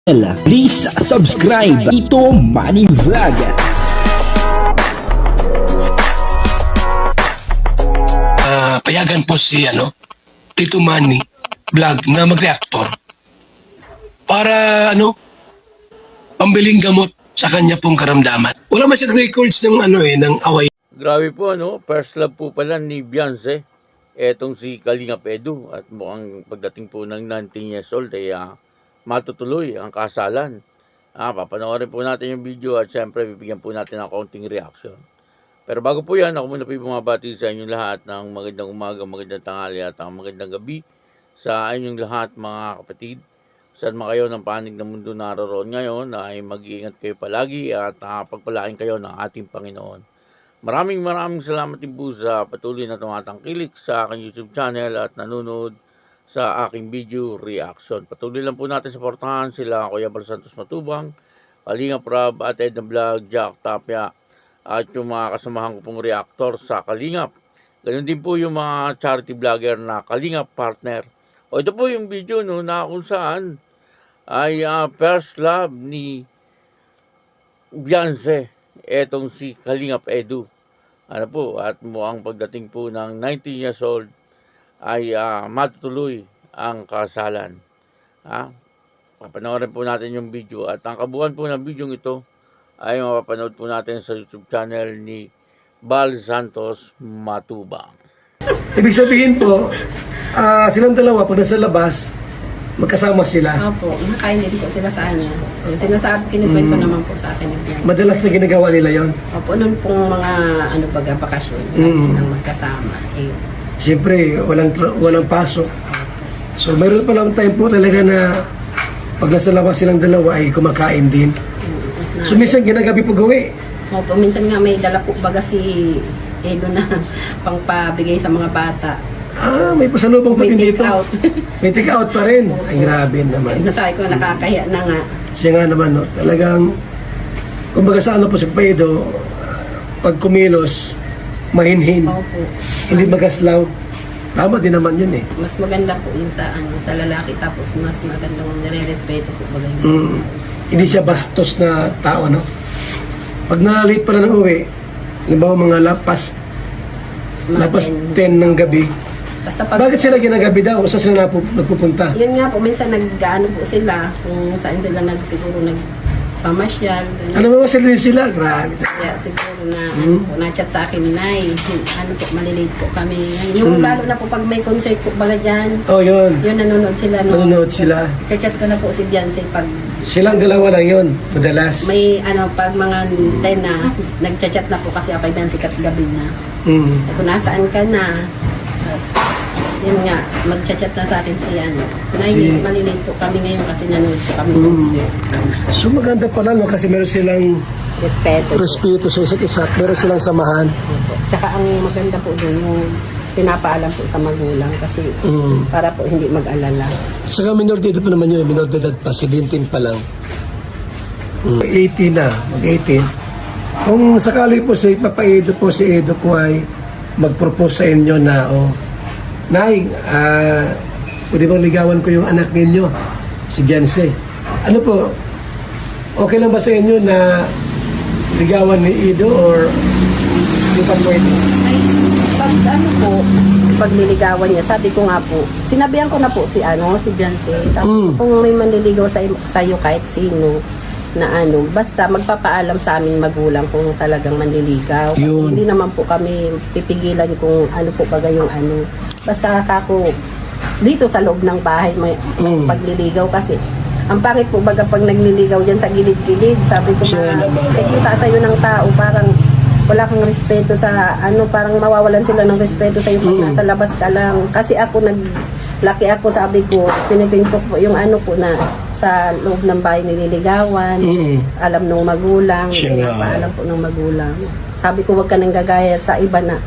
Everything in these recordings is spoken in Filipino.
Please subscribe Ito Money Vlog. Payagan po si Tito Manny Vlog na mag-reactor para pambiling gamot sa kanya pong karamdaman. Wala man siyang records ng ng away. Grabe po first love po pala ni Beyonce. Etong si Kalinga Edu at mukhang pagdating po ng 19 years old ay matutuloy ang kasalan. Papanoorin po natin yung video at syempre bibigyan po natin ng kaunting reaction. Pero bago po yan, ako muna po yung bumabati sa inyong lahat ng magandang umaga, magandang tanghali at magandang gabi sa inyong lahat mga kapatid. Saan man kayo ng panig ng mundo naroon ngayon ay mag-iingat kayo palagi at pagpalain kayo ng ating Panginoon. Maraming salamat din po sa patuloy na tumatangkilik sa aking YouTube channel at nanonood sa aking video reaction. Patuloy lang po natin suportahan sila Kuya Bal Santos Matubang, Kalinga Prab at Edna Vlog, Jack Tapia at yung mga kasamahan ko pong reactor sa Kalingap. Ganun din po yung mga charity vlogger na Kalingap partner. Ito po yung video na kung saan ay first love ni Beyonce. Etong si Kalingap Edu. At mukhang pagdating po ng 19 years old ay matutuloy ang kasalan. Papanoorin po natin yung video at ang kabuuan po ng video ito ay mapapanood po natin sa YouTube channel ni Bal Santos Matubang. Ibig sabihin po, silang dalawa pag nasa labas, magkasama sila. Opo, nakain din po sila sa kanya. Sinasabi, kinukwento naman po sa akin ng Beyonce. Madalas na ginagawa nila yon. Opo, noon pong mga bakasyon, lagi silang magkasama. Siyempre, walang pasok. So, mayroon pa lang time po talaga na pag nasa labas silang dalawa ay kumakain din. So, minsan ginagabi po gawi. Opo, minsan nga may dala po baga si Edo na pangpabigay sa mga bata. May pasalubong pa May din take dito. out. May take out pa rin. Ay, grabe naman. Nasabi ko, nakakahiya na nga. Siya nga naman, talagang, kumbaga sa po si Pedro, pag kumilos, mahinhin, Opo. hindi magaslaw. Tama din naman yun eh. Mas maganda po yung sa lalaki, tapos mas maganda kung nire-respeto po baga yun. Hindi siya bastos na tao, no? Pag na-late pala ng uwi, halimbawa mga lapas 10 ng gabi, Basta pag, bakit sila ginagabi daw? Saan sila nagpupunta? yun nga po, minsan nag-ano po sila, kung saan sila siguro nagpamasyal. Ano ba sila? Grabe. Kaya siguro na na-chat sa akin, Nay, po, malilate po kami. Yung lalo na po pag may concert po baga dyan, Oh, yun. yun nanonood sila. Nanonood sila. Chat ko na po si Beyonce pag Silang dalawa lang yun, madalas. may pag mga 10 na, nag-chat na po kasi ako kay Beyonce kat gabi na. Kung nasaan ka na, tapos, yun nga, mag-chat na sa akin si Nay, malilate po kami ngayon kasi nanonood po kami concert. So maganda pala, no? Kasi meron silang respeto sa isa't isa. Meron silang samahan. Tsaka ang maganda po doon yung pinapaalam po sa magulang kasi para po hindi mag-alala. Saka minor de edad pa naman yun. Minor de edad pa. 17 pa lang. 18 na. Mag-18. Kung sakali po si Papa Edo po, si Edo po ay mag-propose sa inyo na, Nay, pwede bang ligawan ko yung anak ninyo, si Beyonce. Ano po, okay lang ba sa inyo na ligawan ni Edo or hindi pa pwede? Ay, pag pag niligawan niya, sabi ko nga po, sinabihan ko na po si Beyonce. Sabi ko, kung may manliligaw sa'yo kahit sino, na basta magpapaalam sa aming magulang kung talagang manliligaw. Kasi hindi naman po kami pipigilan kung ano po baga yung Basta kako dito sa loob ng bahay may pagliligaw kasi ang pangit po baga pag nagliligaw dyan sa gilid-gilid. Sabi ko kita sa'yo ng tao, parang wala kang respeto sa parang mawawalan sila ng respeto sa'yo pag nasa labas ka lang. Kasi ako laki ako, sabi ko, pinipintok po yung po na sa loob ng bahay nililigawan, alam ng magulang, pinapaalam po ng magulang. Sabi ko, wag ka nang gagaya sa iba na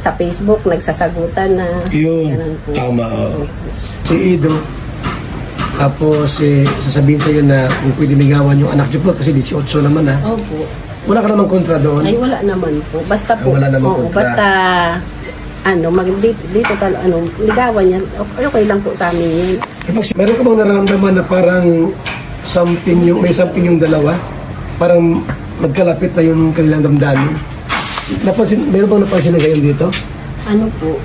sa Facebook, nagsasagutan na. Yun, tama. Si Edo, tapos sasabihin sa'yo na kung pwede ligawan yung anak niyo po kasi 18 naman Opo. Wala ka namang kontra doon? Ay, wala naman po. Basta po, wala namang kontra. Basta dito sa ligawan yan, okay lang po sa amin yun. Meron ka bang nararamdaman na parang may something yung dalawa. Parang magkalapit na yung kanilang damdamin. Meron bang napansin na ganyan dito? Ano po,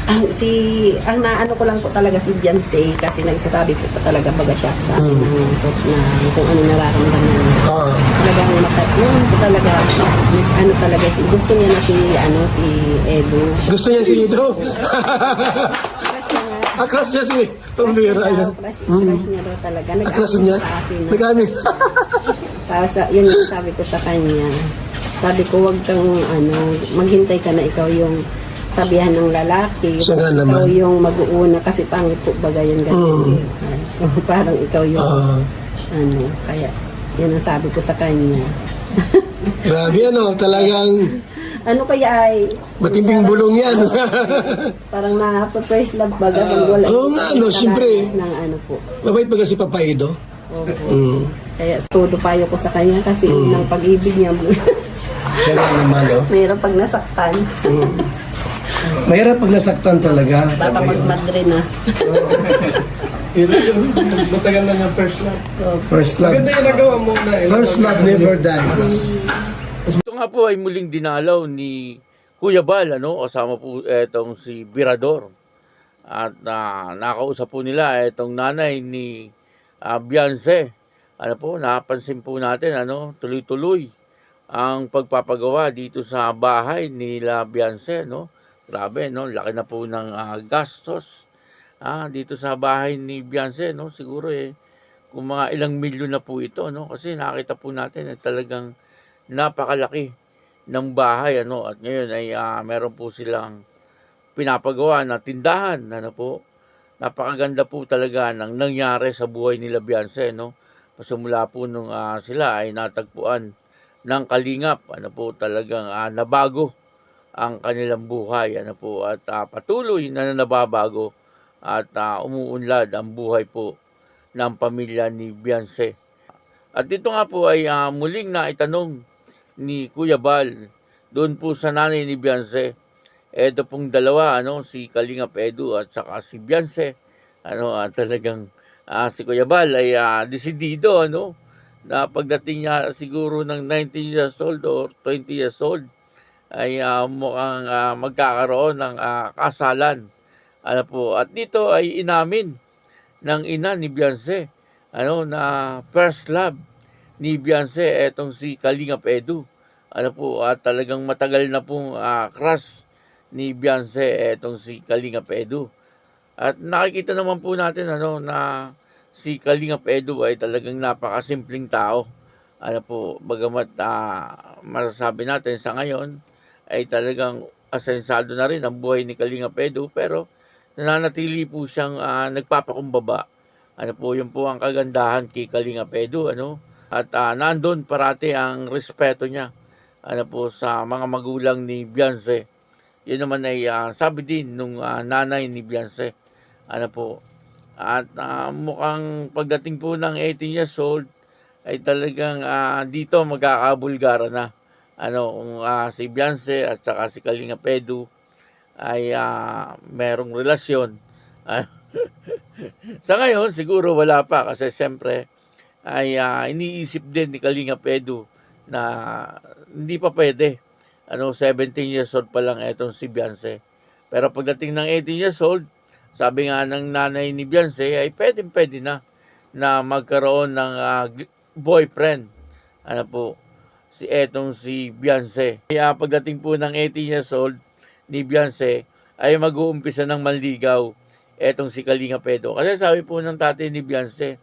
ang naano ko lang po talaga si Beyonce kasi nagsasabi po pa talaga baga siya sa akin na kung ano nararamdaman niya. Talagang yun po talaga, ano talaga, gusto niya na si Edo. Gusto niya si Edo? Crush niya nga. Akras niya si Pambira. Crush niya daw talaga. Akras niya? Sa akin. Nag-amin. Tapos yun yung sabi ko sa kanya. Sabi ko, wag kang maghintay ka na ikaw yung sabihan ng lalaki. Siya nga Ikaw naman. yung mag-uuna kasi pangit po baga yung ganun. Parang ikaw yung kaya yun ang sabi ko sa kanya. Grabe talagang Ano kaya ay matinding bulong yan. parang first love baga pag wala. Oo nga, siyempre. Ng po. Mabait ba kasi Papa Edo? Opo. Kaya todo payo ko sa kanya kasi unang pag-ibig niya. Siya nga naman, Mayroon pag nasaktan. Mahirap pag nasaktan talaga. Baka magmadre na. Matagal na ng first love. First love. Ganda yung nagawa mo na. First love never dies. Ito nga po ay muling dinalaw ni Kuya Bal, kasama po etong si Birador. At nakausap po nila etong nanay ni Beyonce. Napansin po natin, tuloy-tuloy ang pagpapagawa dito sa bahay nila Beyonce, Grabe, laki na po ng gastos dito sa bahay ni Beyonce, Siguro kung mga ilang milyon na po ito, Kasi nakita po natin talagang napakalaki ng bahay, At ngayon ay meron po silang pinapagawa na tindahan, Napakaganda po talaga ng nangyari sa buhay nila Beyonce, Pasimula po nung sila ay natagpuan ng kalingap, talagang nabago ang kanilang buhay, at patuloy na nababago at umuunlad ang buhay po ng pamilya ni Beyonce. At dito nga po ay muling naitanong ni Kuya Bal doon po sa nanay ni Beyonce. Ito pong dalawa, si Kalingap Edu at saka si Beyonce. Talagang si Kuya Bal ay desidido, na pagdating niya siguro ng 19 years old or 20 years old ay mukhang magkakaroon ng kasalan. At dito ay inamin ng ina ni Beyonce na first love ni Beyonce etong si Kalingap Edu. At talagang matagal na pong crush ni Beyonce etong si Kalingap Edu. At nakikita naman po natin na si Kalingap Edu ay talagang napakasimpleng tao. Bagamat masasabi natin sa ngayon ay talagang asensado na rin ang buhay ni Kalingap Edu, pero nananatili po siyang nagpapakumbaba. Yun po ang kagandahan kay Kalingap Edu, At nandun parati ang respeto niya sa mga magulang ni Beyonce. Yun naman ay sabi din nung nanay ni Beyonce. At mukhang pagdating po ng 18 years old ay talagang dito magkakabulgara na. Kung si Beyonce at saka si Kalingap Edu ay merong relasyon. Sa ngayon siguro wala pa kasi siyempre ay iniisip din ni Kalingap Edu na hindi pa pwede. 17 years old pa lang etong si Beyonce. Pero pagdating ng 18 years old, sabi nga ng nanay ni Beyonce ay pwede na magkaroon ng boyfriend. Si Beyonce. Kaya pagdating po ng 18 years old ni Beyonce ay mag-uumpisa ng manligaw etong si Kalingap Edu. Kasi sabi po ng tatay ni Beyonce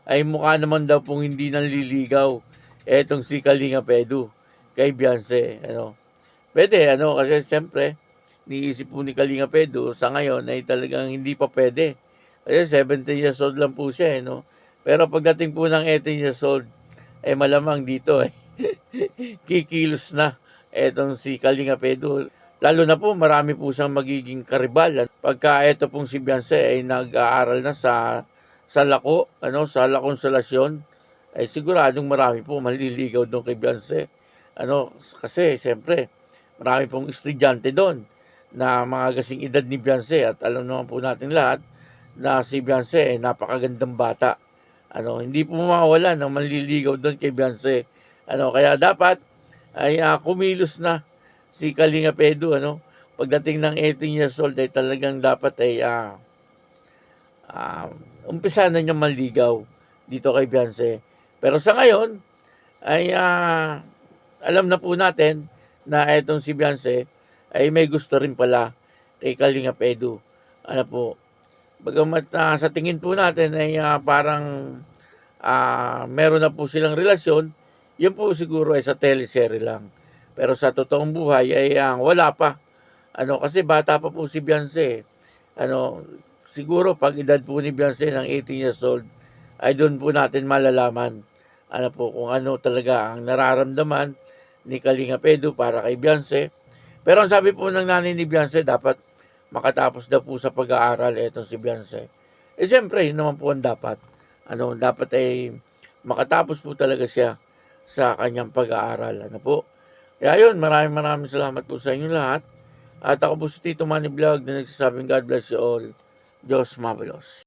ay mukha naman daw pong hindi nanliligaw etong si Kalingap Edu kay Beyonce. Pwede, kasi siyempre niisip po ni Kalingap Edu sa ngayon ay talagang hindi pa pwede. Kasi 17 years old lang po siya, Pero pagdating po ng 18 years old, ay malamang dito kikilos na etong si Kalingap Edu. Lalo na po marami po siyang magiging karibal. Pagka eto pong si Beyonce ay nag-aaral na sa Lako, sa La Consolacion, ay siguradong marami po maliligaw doon kay Beyonce. Kasi siyempre marami pong estudyante doon na mga kasing edad ni Beyonce, at alam naman po natin lahat na si Beyonce ay napakagandang bata. hindi po mawawala ng manliligaw doon kay Beyonce. Kaya dapat ay kumilos na si Kalinga Edu, pagdating ng 18 years old ay talagang dapat ay umpisa na niyang manligaw dito kay Beyonce. Pero sa ngayon ay alam na po natin na etong si Beyonce ay may gusto rin pala kay Kalinga Edu. Bagamat sa tingin po natin ay parang meron na po silang relasyon, yun po siguro ay sa teleserye lang. Pero sa totoong buhay ay wala pa. Kasi bata pa po si Beyonce. Siguro pag edad po ni Beyonce ng 18 years old, ay doon po natin malalaman kung ano talaga ang nararamdaman ni Kalinga Edu para kay Beyonce. Pero ang sabi po ng nanay ni Beyonce, dapat makatapos daw po sa pag-aaral etong si Beyonce. Siyempre, yun naman po ang dapat. Dapat ay makatapos po talaga siya sa kanyang pag-aaral. Kaya yun, maraming salamat po sa inyo lahat. At ako po si Tito Manny Vlog na nagsasabing God bless you all. Diyos mabalos.